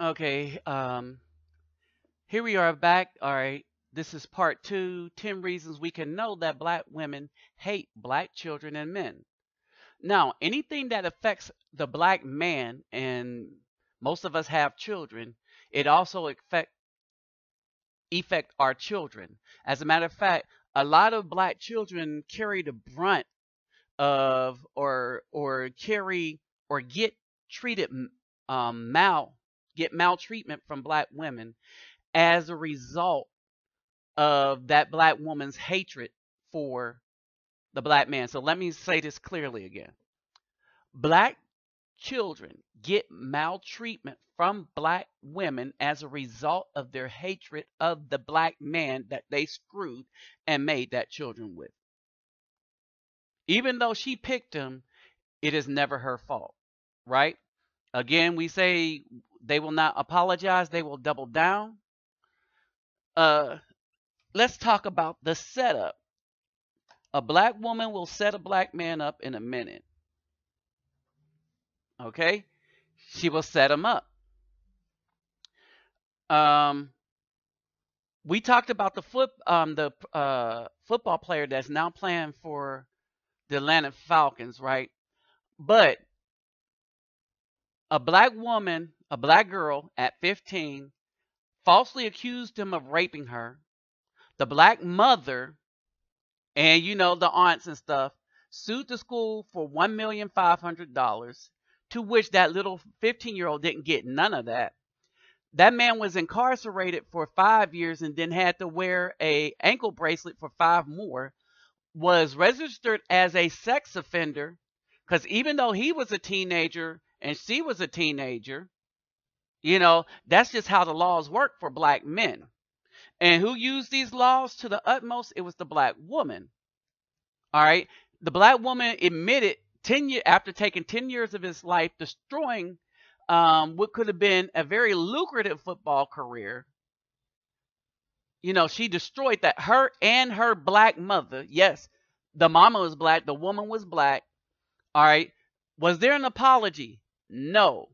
Okay, here we are back. All right, this is part two, 10 reasons we can know that black women hate black children and men. Now, anything that affects the black man, and most of us have children, it also affect our children. As a matter of fact, a lot of black children carry the brunt of or carry or treated um mal get maltreatment from black women as a result of that black woman's hatred for the black man. So let me say this clearly again. Black children get maltreatment from black women as a result of their hatred of the black man that they screwed and made that children with. Even though she picked him, it is never her fault, right? Again, we say they will not apologize, they will double down. Uh, let's talk about the setup. A black woman will set a black man up in a minute. Okay? She will set him up. Um, we talked about the football player that's now playing for the Atlanta Falcons, right? But a black woman, a black girl at 15, falsely accused him of raping her. The black mother and the aunts and stuff sued the school for $1,500,000, to which that little 15-year-old didn't get none of that. That man was incarcerated for 5 years and then had to wear a ankle bracelet for 5 more. Was registered as a sex offender because even though he was a teenager and she was a teenager, that's just how the laws work for black men. And who used these laws to the utmost? It was the black woman. All right. The black woman admitted 10 years after taking 10 years of his life, destroying what could have been a very lucrative football career. She destroyed that. Her and her black mother. Yes, the mama was black. The woman was black. All right. Was there an apology? No.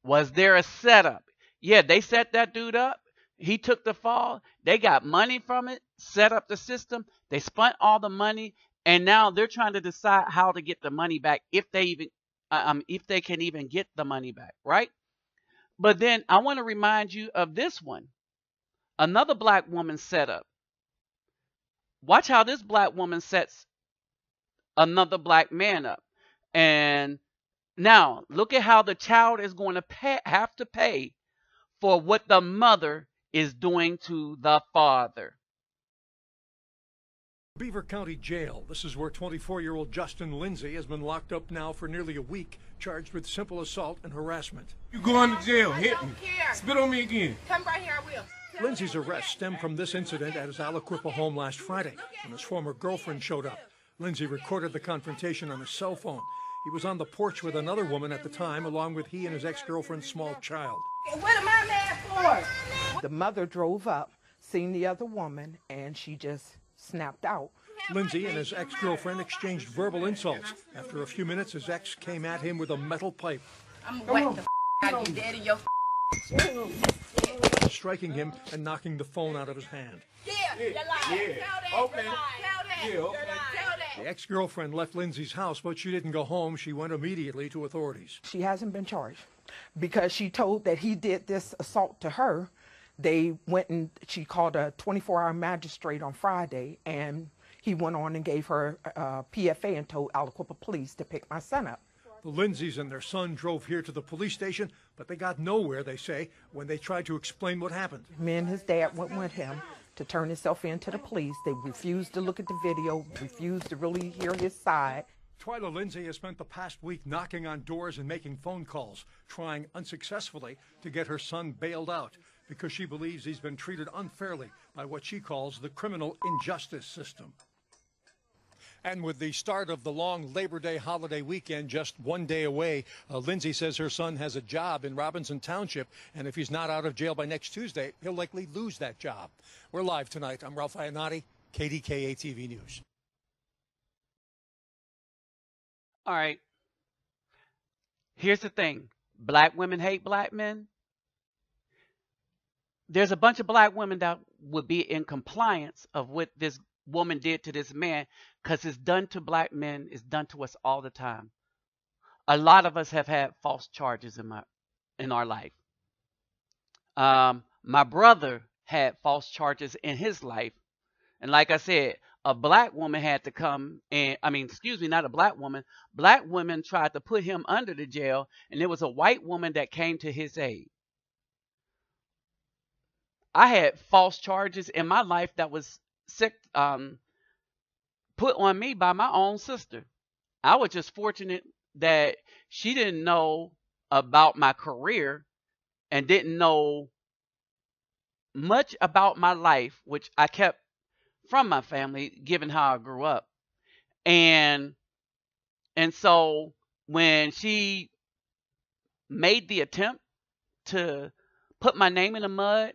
Was there a setup? Yeah, they set that dude up. He took the fall. They got money from it, set up the system. They spent all the money, and now they're trying to decide how to get the money back if they can even get the money back, right? But then I want to remind you of this one. Another black woman setup. Watch how this black woman sets another black man up. And now look at how the child is going to have to pay for what the mother is doing to the father. Beaver County Jail. This is where 24-year-old Justin Lindsay has been locked up now for nearly a week, charged with simple assault and harassment. You going to jail, hit me. Spit on me again. Come right here, I will. Lindsay's arrest stemmed from this incident at his Aliquippa home last Friday, when his former girlfriend showed up. Lindsay recorded the confrontation on his cell phone. He was on the porch with another woman at the time, along with he and his ex-girlfriend's small child. What am I mad for? The mother drove up, seen the other woman, and she just snapped out. Lindsay and his ex-girlfriend exchanged verbal insults. After a few minutes, his ex came at him with a metal pipe. I'm wet the out you dead in your striking him and knocking the phone out of his hand. Yeah, you're lying. Tell that, Okay. Tell that. Yeah, okay. Tell that. The ex-girlfriend left Lindsay's house, but she didn't go home. She went immediately to authorities. She hasn't been charged because she told that he did this assault to her. They went and she called a 24-hour magistrate on Friday, and he went on and gave her PFA and told Aliquippa police to pick my son up. The Lindsays and their son drove here to the police station, but they got nowhere, they say, when they tried to explain what happened. Me and his dad went with him to turn himself in to the police. They refused to look at the video, refused to really hear his side. Twyla Lindsay has spent the past week knocking on doors and making phone calls, trying unsuccessfully to get her son bailed out because she believes he's been treated unfairly by what she calls the criminal injustice system. And with the start of the long Labor Day holiday weekend just one day away, Lindsay says her son has a job in Robinson Township, and if he's not out of jail by next Tuesday, he'll likely lose that job. We're live tonight. I'm Ralph Iannotti, KDKA TV News. All right. Here's the thing. Black women hate black men. there's a bunch of black women that would be in compliance of what this woman did to this man, because it's done to black men, it's done to us all the time. A lot of us have had false charges in our life. My brother had false charges in his life, and like I said, a black woman had to come and, I mean, excuse me, not a black woman. Black women tried to put him under the jail, and it was a white woman that came to his aid. I had false charges in my life that was sick, put on me by my own sister. I was just fortunate that she didn't know about my career and didn't know much about my life, which I kept from my family, given how I grew up. And so when she made the attempt to put my name in the mud,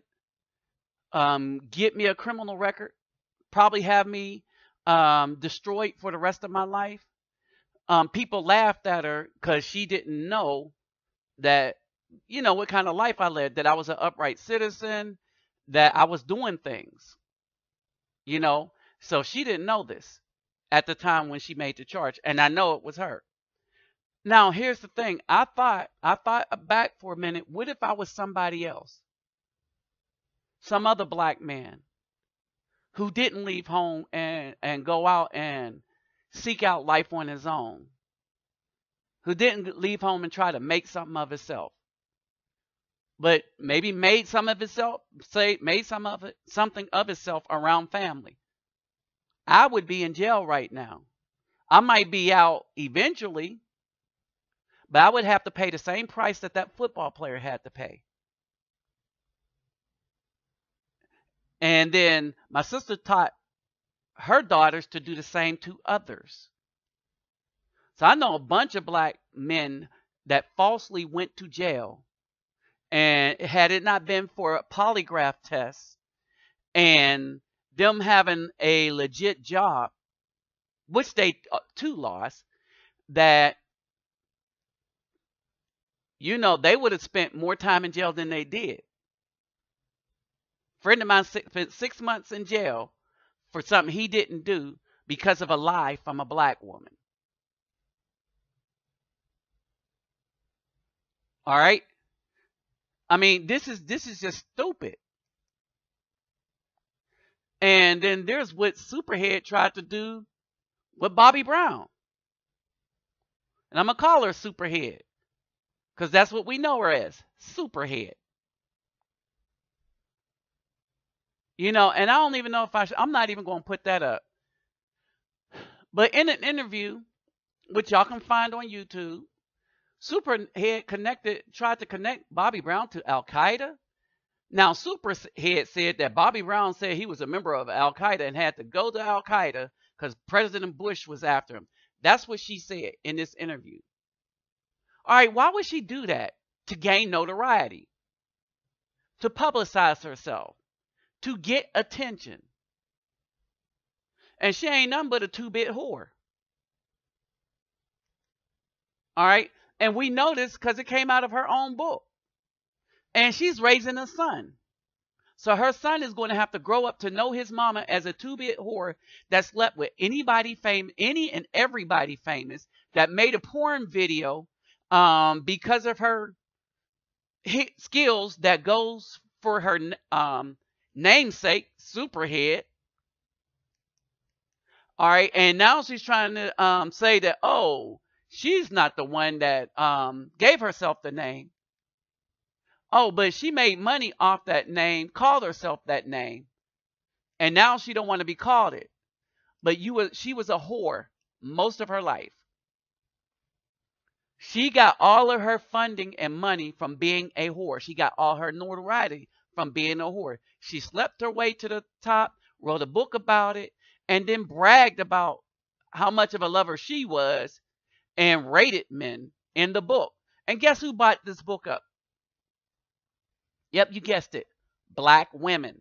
get me a criminal record, probably have me destroyed for the rest of my life, people laughed at her because she didn't know that, what kind of life I led, that I was an upright citizen, that I was doing things, you know. So she didn't know this at the time when she made the charge, and I know it was her. Now, here's the thing. I thought back for a minute, what if I was somebody else? Some other black man who didn't leave home and go out and seek out life on his own, who didn't leave home and try to make something of himself, but maybe made some of himself, made something of himself around family. I would be in jail right now. I might be out eventually, but I would have to pay the same price that football player had to pay. And then my sister taught her daughters to do the same to others. So I know a bunch of black men that falsely went to jail, and had it not been for a polygraph test and them having a legit job, which they too lost, that they would have spent more time in jail than they did. A friend of mine spent 6 months in jail for something he didn't do because of a lie from a black woman. All right? I mean, this is just stupid. And then there's what Superhead tried to do with Bobby Brown. And I'm going to call her Superhead, because that's what we know her as, Superhead. And I don't even know if I'm not even going to put that up. But in an interview, which y'all can find on YouTube, Superhead tried to connect Bobby Brown to Al Qaeda. Now, Superhead said that Bobby Brown said he was a member of Al Qaeda and had to go to Al Qaeda because President Bush was after him. That's what she said in this interview. All right, why would she do that? To gain notoriety, to publicize herself, to get attention. And she ain't nothing but a two-bit whore. All right, and we know this because it came out of her own book. And she's raising a son. So her son is going to have to grow up to know his mama as a two-bit whore that slept with anybody famous, any and everybody famous, that made a porn video because of her skills that goes for her namesake, Superhead. All right, and now she's trying to say that, oh, she's not the one that gave herself the name. Oh, but she made money off that name, called herself that name, and now she don't want to be called it. But she was a whore most of her life. She got all of her funding and money from being a whore. She got all her notoriety from being a whore. She slept her way to the top, wrote a book about it, and then bragged about how much of a lover she was and rated men in the book. And guess who bought this book up? Yep, you guessed it. Black women.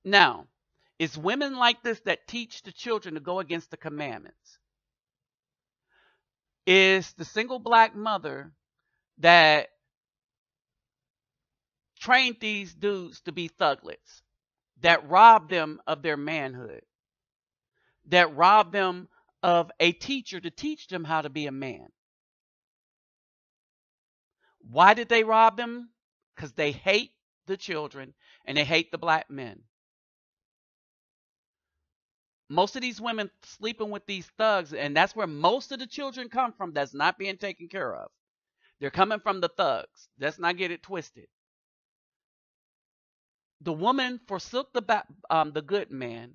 Now, it's women like this that teach the children to go against the commandments. Is the single black mother that trained these dudes to be thuglets, that robbed them of their manhood, that robbed them of a teacher to teach them how to be a man. Why did they rob them? Because they hate the children and they hate the black men. Most of these women sleeping with these thugs, and that's where most of the children come from that's not being taken care of. They're coming from the thugs. Let's not get it twisted. The woman forsook the good man.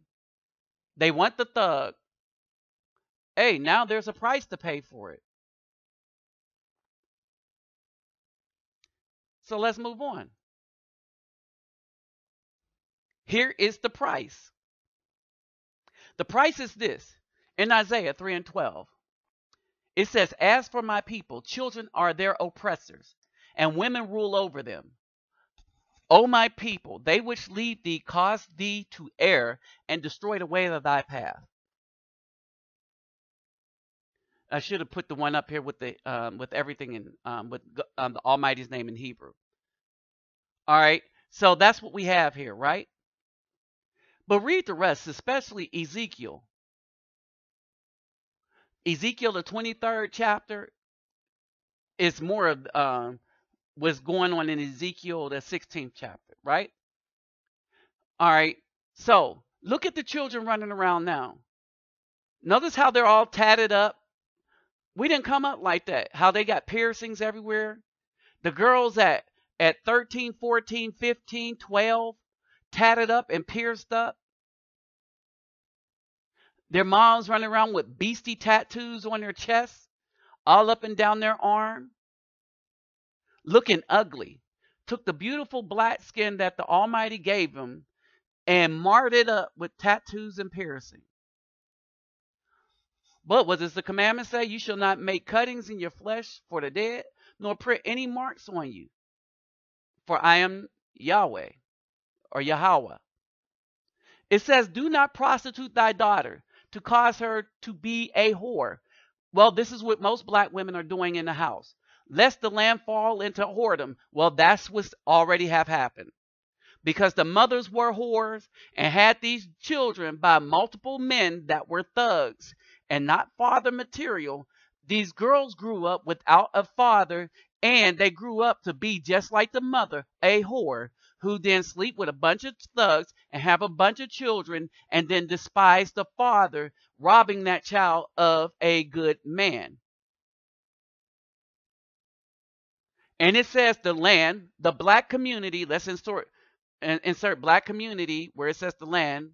They want the thug. Hey, now there's a price to pay for it. So let's move on. Here is the price. The price is this. In Isaiah 3 and 12, it says, "As for my people, children are their oppressors, and women rule over them. O my people, they which lead thee cause thee to err, and destroy the way of thy path." I should have put the one up here with the with everything in with the Almighty's name in Hebrew. All right, so that's what we have here, right? But read the rest, especially Ezekiel. Ezekiel, the 23rd chapter, is more of what's going on in Ezekiel, the 16th chapter, right? All right, so look at the children running around now. Notice how they're all tatted up. We didn't come up like that. How they got piercings everywhere. The girls at 13, 14, 15, 12, tatted up and pierced up. Their moms running around with beastie tattoos on their chests, all up and down their arm, looking ugly. Took the beautiful black skin that the Almighty gave them and marred it up with tattoos and piercing. But what does the commandment say? You shall not make cuttings in your flesh for the dead, nor print any marks on you. For I am Yahweh, or Yahweh. It says, do not prostitute thy daughter to cause her to be a whore. Well, this is what most black women are doing in the house. Lest the land fall into whoredom. Well, that's what's already have happened. Because the mothers were whores and had these children by multiple men that were thugs and not father material. These girls grew up without a father, and they grew up to be just like the mother, a whore, who then sleep with a bunch of thugs and have a bunch of children and then despise the father, robbing that child of a good man. And it says the land, the black community, let's insert black community where it says the land,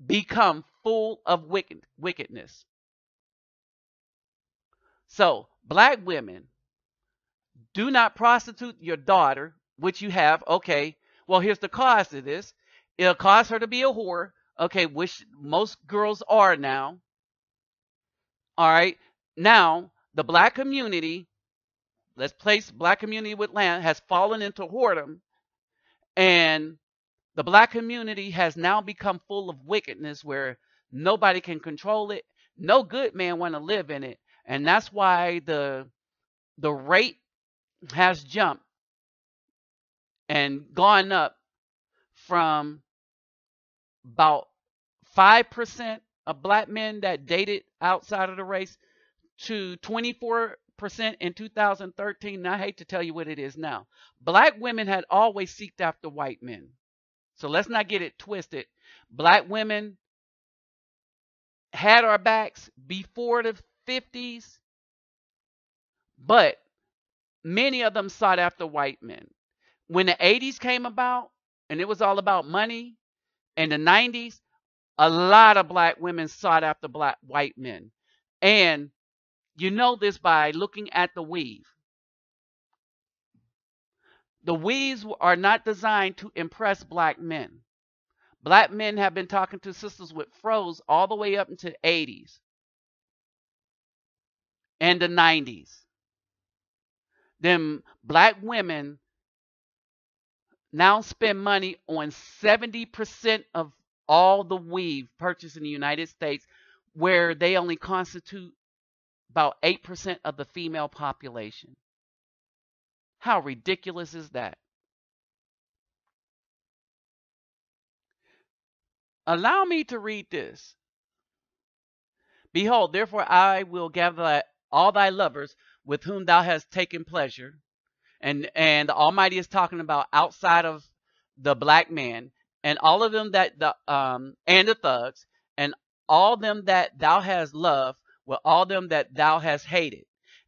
become full of wickedness. So, black women, do not prostitute your daughter, which you have. Okay, well, here's the cost of this. It'll cause her to be a whore. Okay, which most girls are now. All right, now the black community, let's place black community with land, has fallen into whoredom, and the black community has now become full of wickedness where nobody can control it. No good man want to live in it, and that's why the rate has jumped and gone up from about 5% of black men that dated outside of the race to 24% in 2013. And I hate to tell you what it is now. Black women had always seeked after white men. So let's not get it twisted. Black women had our backs before the 50s, but many of them sought after white men. When the 80s came about and it was all about money, in the 90s, a lot of black women sought after white men. And you know this by looking at the weave. The weaves are not designed to impress black men. Black men have been talking to sisters with fros all the way up into the 80s and the 90s. Then black women now spend money on 70% of all the weave purchased in the United States, where they only constitute about 8% of the female population. How ridiculous is that? Allow me to read this. Behold, therefore I will gather all thy lovers with whom thou hast taken pleasure. And the Almighty is talking about outside of the black man, and all of them that the and the thugs, and all them that thou hast loved with all them that thou hast hated.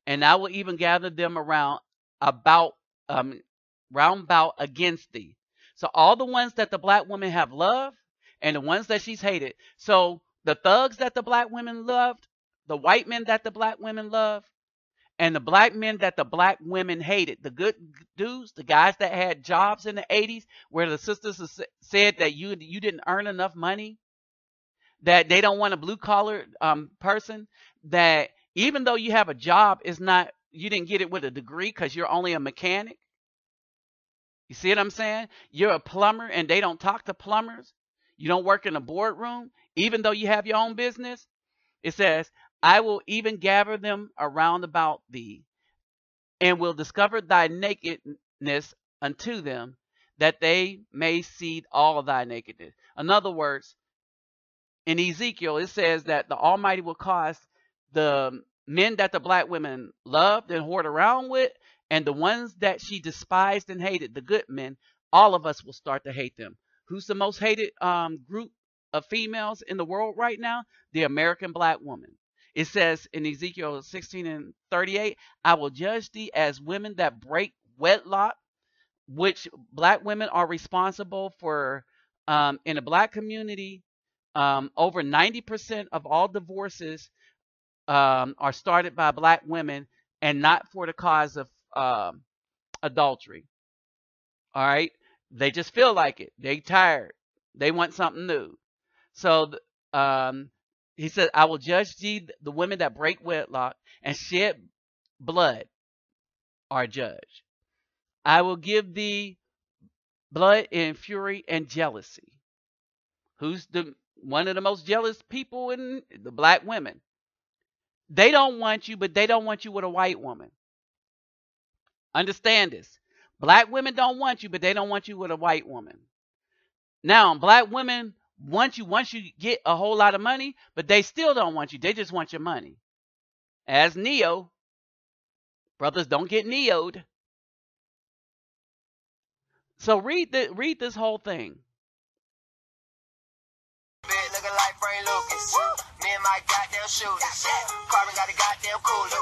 And I will even gather them around about round about against thee. So all the ones that the black women have loved and the ones that she's hated. So the thugs that the black women loved, the white men that the black women loved, and the black men that the black women hated, the good dudes, the guys that had jobs in the 80s where the sisters said that you didn't earn enough money, that they don't want a blue collar person, that even though you have a job, is not, you didn't get it with a degree because you're only a mechanic. You see what I'm saying? You're a plumber and they don't talk to plumbers. You don't work in a boardroom, even though you have your own business. It says, I will even gather them around about thee, and will discover thy nakedness unto them, that they may see all thy nakedness. In other words, in Ezekiel, it says that the Almighty will cause the men that the black women loved and whored around with, and the ones that she despised and hated, the good men, all of us will start to hate them. Who's the most hated group of females in the world right now? The American black woman. It says in Ezekiel 16:38, I will judge thee as women that break wedlock, which black women are responsible for. In the black community, over 90% of all divorces are started by black women, and not for the cause of adultery. All right. They just feel like it. They tired. They want something new. So he said, I will judge thee, the women that break wedlock and shed blood are judged. I will give thee blood in fury and jealousy. Who's the one of the most jealous people? In the black women. They don't want you, but they don't want you with a white woman. Understand this. Black women don't want you, but they don't want you with a white woman. Now, black women want you once you get a whole lot of money, but they still don't want you. They just want your money. As Neo, brothers don't get Neo'd. So read this whole thing. Looking like Frank Lucas. Me and my goddamn shooters. Carbon got a goddamn cooler.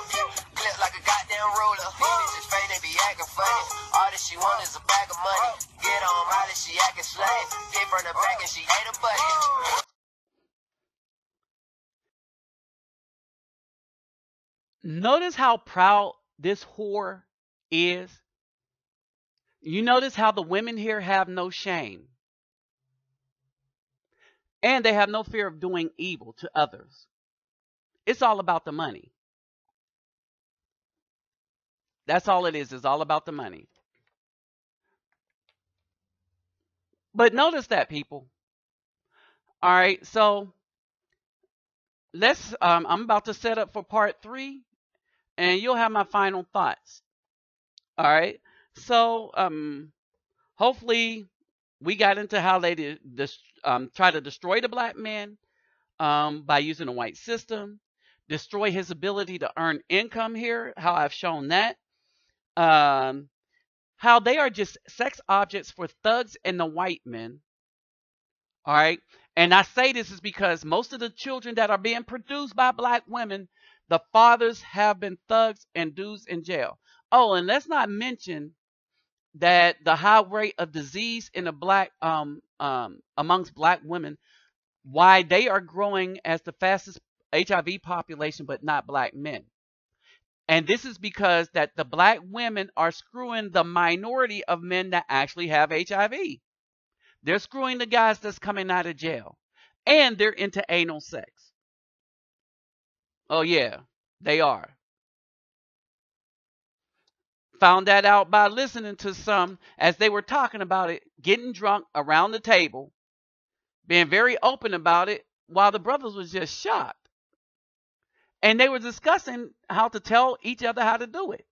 Clip like a goddamn ruler. Bitches fake, they be acting funny. All that she want is a bag of money. Get on Molly, she acting slave. Get from the back and she ate a buddy. Notice how proud this whore is. You notice how the women here have no shame. And they have no fear of doing evil to others. It's all about the money. That's all it is. It's all about the money. But notice that, people. All right, so let's. I'm about to set up for part 3, and you'll have my final thoughts. All right. So hopefully we got into how they try to destroy the black man by using a white system, destroy his ability to earn income here, how I've shown that, how they are just sex objects for thugs and the white men. All right. And I say this is because most of the children that are being produced by black women, the fathers have been thugs and dudes in jail. Oh, and let's not mention that the high rate of disease in the black amongst black women, why they are growing as the fastest HIV population, but not black men. And this is because that the black women are screwing the minority of men that actually have HIV. They're screwing the guys that's coming out of jail. And they're into anal sex. Oh yeah, they are. Found that out by listening to some as they were talking about it, getting drunk around the table, being very open about it, while the brothers was just shocked. And they were discussing how to tell each other how to do it.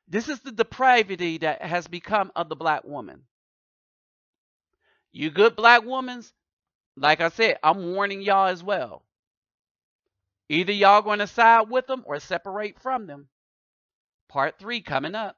This is the depravity that has become of the black woman. You good black women, like I said, I'm warning y'all as well. Either y'all going to side with them or separate from them. Part 3 coming up.